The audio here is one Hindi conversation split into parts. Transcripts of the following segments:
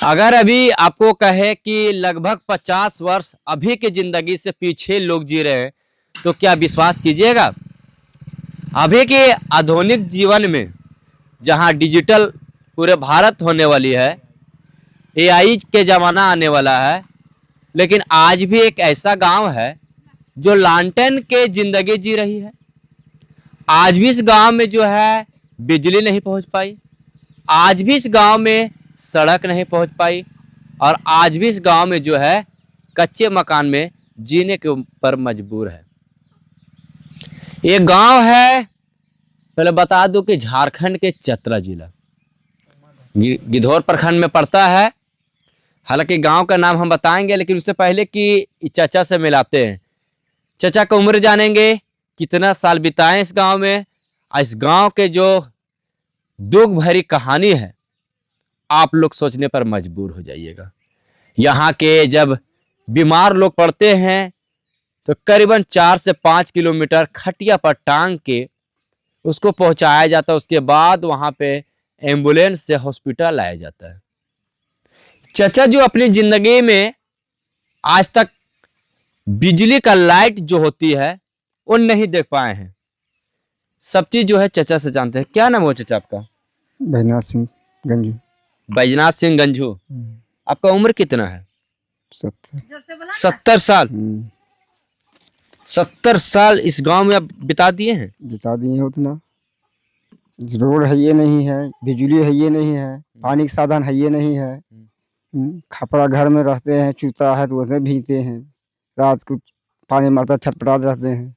अगर अभी आपको कहे कि लगभग 50 वर्ष अभी की जिंदगी से पीछे लोग जी रहे हैं तो क्या विश्वास कीजिएगा? अभी के आधुनिक जीवन में जहां डिजिटल पूरे भारत होने वाली है, एआई के ज़माना आने वाला है, लेकिन आज भी एक ऐसा गांव है जो लालटेन के जिंदगी जी रही है। आज भी इस गांव में जो है बिजली नहीं पहुंच पाई, आज भी इस गांव में सड़क नहीं पहुंच पाई, और आज भी इस गांव में जो है कच्चे मकान में जीने के ऊपर मजबूर है। ये गांव है, पहले बता दूं कि झारखंड के चतरा जिला गिद्धौर प्रखंड में पड़ता है। हालांकि गांव का नाम हम बताएंगे, लेकिन उससे पहले कि चाचा से मिलाते हैं। चाचा का उम्र जानेंगे, कितना साल बिताए इस गांव में, इस गांव के जो दुख भरी कहानी है आप लोग सोचने पर मजबूर हो जाइएगा। यहाँ के जब बीमार लोग पड़ते हैं तो करीबन 4 से 5 किलोमीटर खटिया पर टांग के उसको पहुंचाया जाता है। उसके बाद वहाँ पे एम्बुलेंस से हॉस्पिटल लाया जाता है। चाचा जो अपनी जिंदगी में आज तक बिजली का लाइट जो होती है वो नहीं देख पाए हैं। सब चीज जो है चाचा से जानते हैं। क्या नाम हो चाचा आपका? बैजनाथ सिंह गंजू। बैजनाथ सिंह गंजू। आपका उम्र कितना है? 70 साल। 70 साल इस गांव में आप बिता दिए हैं? बिता दिए हैं। उतना रोड है ये नहीं है, बिजली है ये नहीं है, पानी का साधन है ये नहीं है। खपड़ा घर में रहते हैं, चूता है तो उसमें भीगते हैं, रात को पानी मारता छटपटाते रहते हैं।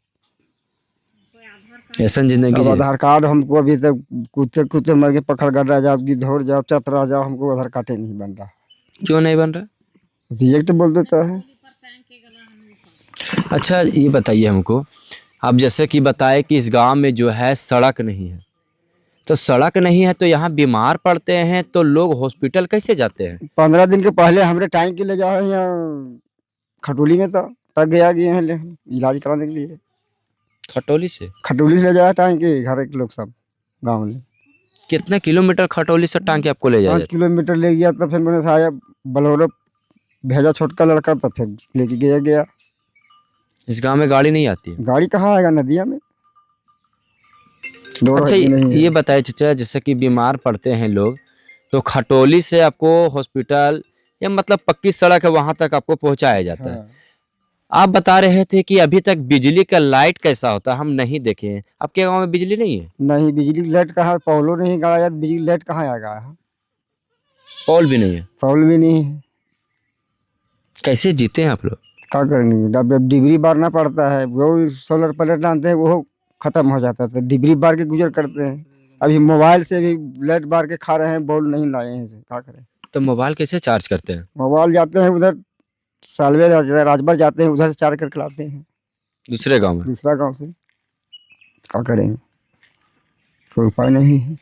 ऐसा जिंदगी अब आधार कार्ड हमको अभी तक कुत्ते कुत्ते मर के पकड़ कर रह जाओ, गिद्धौर जाओ, चतरा जाओ, हमको आधार कार्ड नहीं बन रहा। क्यों नहीं बन रहा? रिजेक्ट तो बोल देता है। अच्छा ये बताइए हमको, आप जैसे कि बताए कि इस गांव में जो है सड़क नहीं है, तो सड़क नहीं है तो यहाँ बीमार पड़ते हैं तो लोग हॉस्पिटल कैसे जाते हैं? 15 दिन के पहले हमरे टाइम के ले जाओ यहाँ खटोली में, तो तक गया गए हैं इलाज कराने के लिए। खटोली से ले जाया टाइम के घर के लोग सब गाँव में। कितने किलोमीटर खटोली से टांग के आपको ले जाया? 5 किलोमीटर ले गया। तो फिर मैंने आया बलोरो भेजा छोटका लड़का, तो फिर लेके गया। इस गांव में गाड़ी नहीं आती है? गाड़ी कहाँ आएगा, नदिया में। अच्छा ये बताइए चाचा, जैसे कि बीमार पड़ते हैं लोग तो खटोली से आपको हॉस्पिटल या मतलब पक्की सड़क है वहां तक आपको पहुंचाया जाता है। आप बता रहे थे कि अभी तक बिजली का लाइट कैसा होता है हम नहीं देखे हैं। आपके गांव में बिजली नहीं है? नहीं, बिजली लाइट कहाँ, पोलो नहीं गाया, बिजली लाइट कहाँ आएगा। पोल भी नहीं है? पोल भी नहीं है। कैसे जीते हैं आप लोग? क्या करेंगे, अब डिबरी बारना पड़ता है। वो सोलर प्लेट डालते हैं, वो खत्म हो जाता है, डिबरी बार के गुजर करते हैं। अभी मोबाइल से भी लाइट बार के खा रहे हैं, बॉल नहीं लाए हैं, क्या करें। तो मोबाइल कैसे चार्ज करते हैं? मोबाइल जाते हैं उधर सालवे राजभर जाते हैं, उधर से चार्ज करके लाते हैं दूसरे गांव में। दूसरा गांव से। क्या करेंगे, कोई उपाय नहीं है।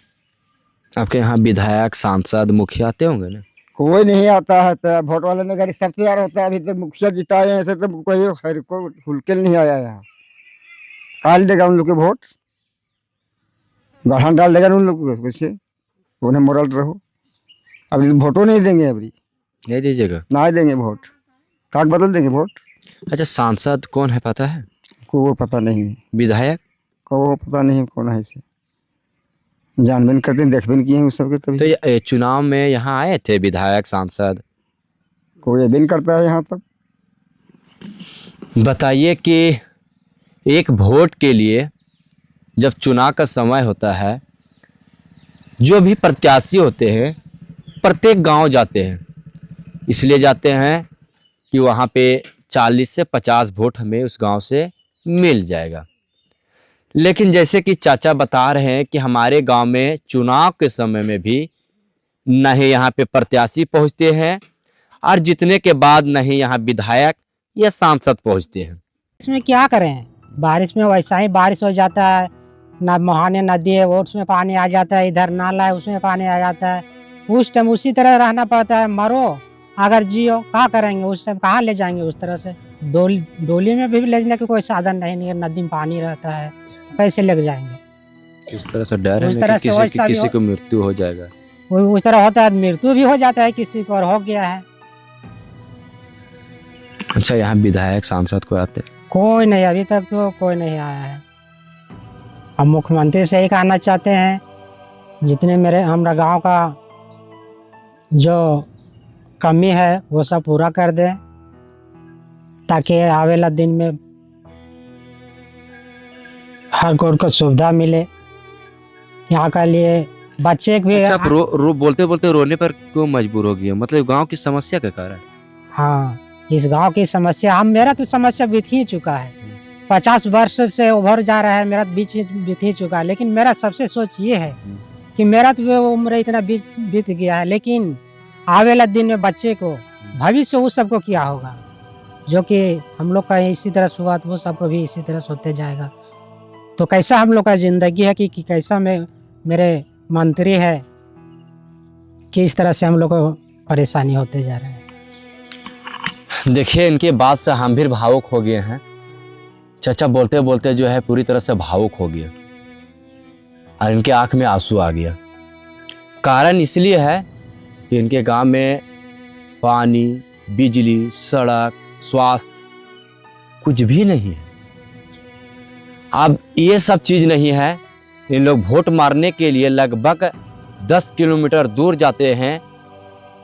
आपके यहाँ विधायक सांसद मुखिया आते होंगे ना? कोई नहीं आता है। तो वोट वाले ने गाड़ी सबसे ज्यादा होता है। अभी तक मुखिया जिताए हैं, ऐसे तो कोई खैर को हुलकेल नहीं आया यहाँ। काल देगा उन लोग के वोट, गढ़ा डाल देगा उन लोग को, कैसे उन्हें मोरल रहो। अभी वोटो नहीं देंगे, अभी नहीं दीजिएगा? ना देंगे वोट, काट बदल देंगे वोट। अच्छा सांसद कौन है पता है? को वो पता नहीं। विधायक को वो पता नहीं कौन है। इसे जानबीन करते हैं, देखबीन किए हैं उस सबके कभी। तो ये चुनाव में यहाँ आए थे विधायक सांसद? कोई बिन करता है यहाँ तक। बताइए कि एक वोट के लिए जब चुनाव का समय होता है, जो भी प्रत्याशी होते हैं प्रत्येक गांव जाते हैं। इसलिए जाते हैं कि वहाँ पे 40 से 50 वोट हमें उस गांव से मिल जाएगा। लेकिन जैसे कि चाचा बता रहे हैं कि हमारे गांव में चुनाव के समय में भी नहीं यहाँ पे प्रत्याशी पहुँचते हैं, और जितने के बाद नहीं यहाँ विधायक या सांसद पहुँचते हैं। इसमें क्या करें, बारिश में वैसा ही बारिश हो जाता है ना, मुहाने नदी है वो उसमें पानी आ जाता है, इधर नाला है उसमें पानी आ जाता है। उस टाइम उसी तरह रहना पड़ता है, मरो अगर जियो, क्या करेंगे उस टाइम, कहाँ ले जाएंगे उस तरह से। डोली में भी ले जाने का कोई साधन नहीं है, नदी में पानी रहता है, कैसे ले जाएंगे। इस तरह से डर है कि किसी को मृत्यु हो जाएगा। वो उस तरह होता है, मृत्यु भी हो जाता है किसी को, और हो गया है। अच्छा, यहाँ विधायक सांसद को आते हैं? कोई नहीं, अभी तक तो कोई नहीं आया है। हम मुख्यमंत्री से ही कहना चाहते हैं, जितने मेरे हमारा गांव का जो कमी है वो सब पूरा कर दें, ताकि आवेला दिन में हर कोई को सुविधा मिले। यहाँ का लिए बच्चे भी अच्छा, आप बोलते बोलते रोने पर क्यों मजबूर हो गए? मतलब गांव की समस्या के कारण? हाँ, इस गांव की समस्या, मेरा तो समस्या बीत ही चुका है। 50 वर्ष से उभर जा रहा है, मेरा बीत ही चुका है। लेकिन मेरा सबसे सोच ये है कि मेरा तो वो उम्र इतना बीत गया है, लेकिन आवे वाला दिन में बच्चे को भविष्य उस सबको क्या होगा, जो कि हम लोग का इसी तरह से हुआ, तो वो सबको भी इसी तरह से होते जाएगा। तो कैसा हम लोग का जिंदगी है कि कैसा मेरे मंत्री है कि इस तरह से हम लोग को परेशानी होते जा रहा है। देखिए, इनके बात से हम भी भावुक हो गए हैं। चाचा बोलते बोलते जो है पूरी तरह से भावुक हो गए और इनके आंख में आंसू आ गया। कारण इसलिए है कि इनके गांव में पानी, बिजली, सड़क, स्वास्थ्य कुछ भी नहीं है। अब ये सब चीज़ नहीं है, इन लोग वोट मारने के लिए लगभग 10 किलोमीटर दूर जाते हैं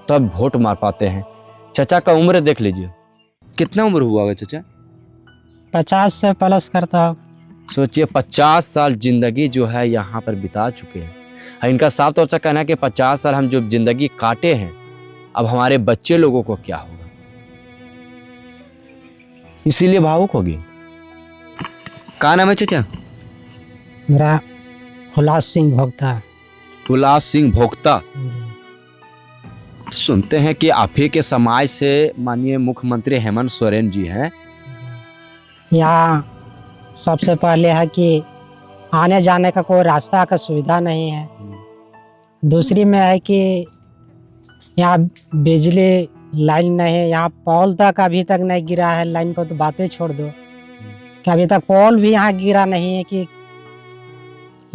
तब वोट मार पाते हैं। चाचा का उम्र देख लीजिए, कितना उम्र हुआ होगा चाचा? 50 से प्लस करता हो। सोचिए, 50 साल जिंदगी जो है यहाँ पर बिता चुके हैं। और इनका साफ तौर से कहना है कि 50 साल हम जो जिंदगी काटे हैं, अब हमारे बच्चे लोगों को क्या होगा, इसीलिए भावुक हो गए। क्या नाम है चाचा? मेरा हुलास सिंह भोक्ता। हुलास सिंह भोक्ता। जी। सुनते हैं कि आप ही के समाज से माननीय मुख्यमंत्री हेमंत सोरेन जी हैं। यहाँ सबसे पहले है कि आने जाने का कोई रास्ता का सुविधा नहीं है। दूसरी में है कि यहाँ बिजली लाइन नहीं है, यहाँ पोल तक अभी तक नहीं गिरा है। लाइन को तो बातें छोड़ दो कि अभी तक पोल भी यहाँ गिरा नहीं है कि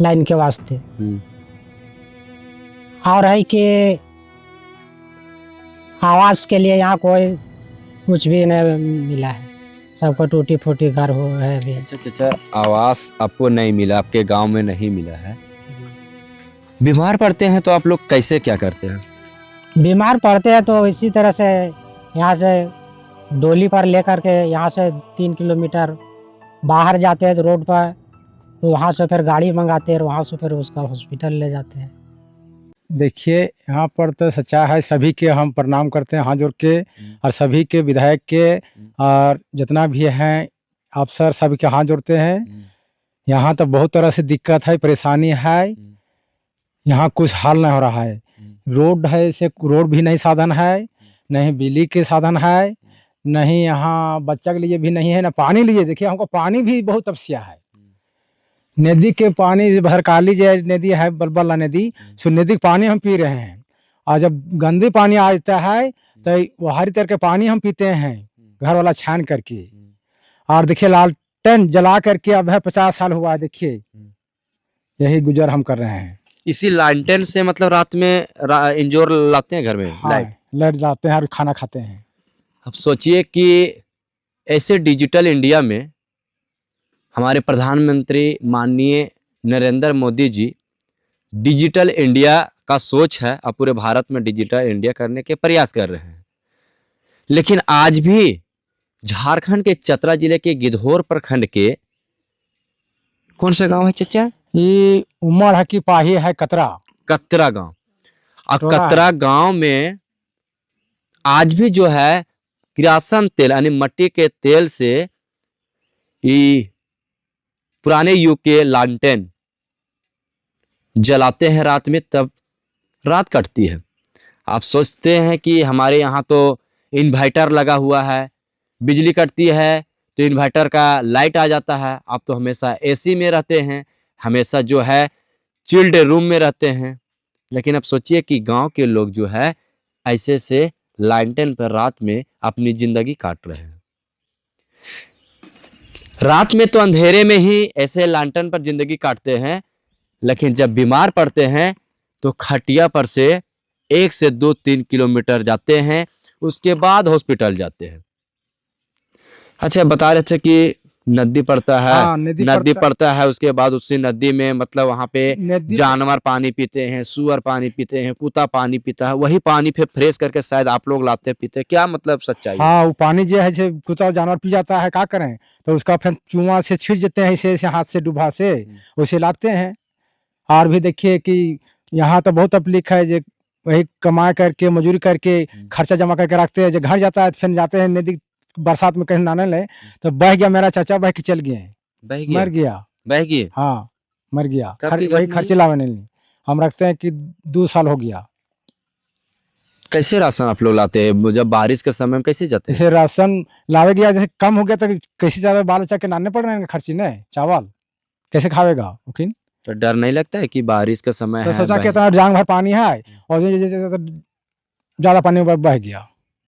लाइन के वास्ते। और है कि आवास के लिए यहाँ कोई कुछ भी नहीं मिला है, सबको टूटी फूटी घर हो है अभी। अच्छा, आवास आपको नहीं मिला, आपके गांव में नहीं मिला है। बीमार पड़ते हैं तो आप लोग कैसे क्या करते हैं? बीमार पड़ते हैं तो इसी तरह से यहाँ से डोली पर लेकर के यहाँ से 3 किलोमीटर बाहर जाते हैं तो रोड पर, तो वहाँ से फिर गाड़ी मंगाते हैं, वहाँ से फिर उसका हॉस्पिटल ले जाते हैं। देखिए, यहाँ पर तो सच्चा है, सभी के हम प्रणाम करते हैं हाथ जोड़ के, और सभी के विधायक के और जितना भी हैं अफसर सभी के हाथ जोड़ते हैं। यहाँ तो बहुत तरह से दिक्कत है, परेशानी है, यहाँ कुछ हाल नहीं हो रहा है। रोड है से रोड भी नहीं साधन है, नहीं बिजली के साधन है, नहीं यहाँ बच्चा के लिए भी नहीं है, ना पानी लिए। देखिए, हमको पानी भी बहुत तपस्या है। नदी के पानी, भरकाली जो नदी है, बलबला नदी, सो नदी का पानी हम पी रहे हैं। और जब गंदे पानी आता है तो वो हरी तरह के पानी हम पीते हैं, घर वाला छान करके। और देखिए, लालटेन जला करके अब है 50 साल हुआ है। देखिए, यही गुजर हम कर रहे हैं। इसी लालटेन से मतलब रात में इंजोर लाते हैं घर में? हाँ, लाइट जाते हैं और खाना खाते हैं। अब सोचिए कि ऐसे डिजिटल इंडिया में हमारे प्रधानमंत्री माननीय नरेंद्र मोदी जी डिजिटल इंडिया का सोच है, अब पूरे भारत में डिजिटल इंडिया करने के प्रयास कर रहे हैं। लेकिन आज भी झारखंड के चतरा जिले के गिद्धौर प्रखंड के कौन सा गांव है चाचा? ये उमर है कि पाही है कतरा गांव। और कतरा गांव में आज भी जो है किरासन तेल यानी मट्टी के तेल से ये पुराने युग के लालटेन जलाते हैं रात में, तब रात कटती है। आप सोचते हैं कि हमारे यहाँ तो इन्वर्टर लगा हुआ है, बिजली कटती है तो इन्वर्टर का लाइट आ जाता है। आप तो हमेशा एसी में रहते हैं, हमेशा जो है चिल्ड रूम में रहते हैं। लेकिन अब सोचिए कि गांव के लोग जो है ऐसे से लालटेन पर रात में अपनी जिंदगी काट रहे हैं। रात में तो अंधेरे में ही ऐसे लालटेन पर जिंदगी काटते हैं, लेकिन जब बीमार पड़ते हैं तो खटिया पर से 1 से 2-3 किलोमीटर जाते हैं, उसके बाद हॉस्पिटल जाते हैं। अच्छा, बता रहे थे कि नदी पड़ता है, हाँ, नदी पड़ता है, उसके बाद उसी नदी में मतलब वहाँ पे नदी जानवर पानी पीते हैं, सुअर पानी पीते हैं, कुत्ता पानी पीता है, वही पानी फिर फ्रेश करके शायद आप लोग लाते पीते, क्या मतलब सच्चाई है? हाँ, वो पानी जो है जो कुत्ता जानवर पी जाता है, क्या करें, तो उसका फिर चूहा से छीट देते हैं, ऐसे ऐसे हाथ से डुबा से उसे लाते हैं। और भी देखिए कि यहाँ तो बहुत तकलीफ है, जो वही कमा करके मजदूरी करके खर्चा जमा करके रखते हैं, जो घर जाता है तो फिर जाते हैं नदी बरसात में कहीं नहाने ले, तो बह गया मेरा चाचा, बह के चल गए, बह गया? मर गया। बह गई? हाँ, मर गया। कब की वही घटना खर्चे ये? लावे नहीं, हम रखते हैं कि 2 साल हो गया। कैसे राशन आप लोग लाते हैं? जब बारिश के समय में कैसे जाते हैं? जैसे राशन लावे गया, जैसे कम हो गया तो कैसे ज्यादा बाल बच्चा के नाने पड़ रहे हैं खर्ची ने, चावल कैसे खावेगा मुकिन। तो डर नहीं लगता है कि बारिश का समय तो है, सोचा कि बह इतना जांग भर पानी है और ज्यादा पानी बह गया।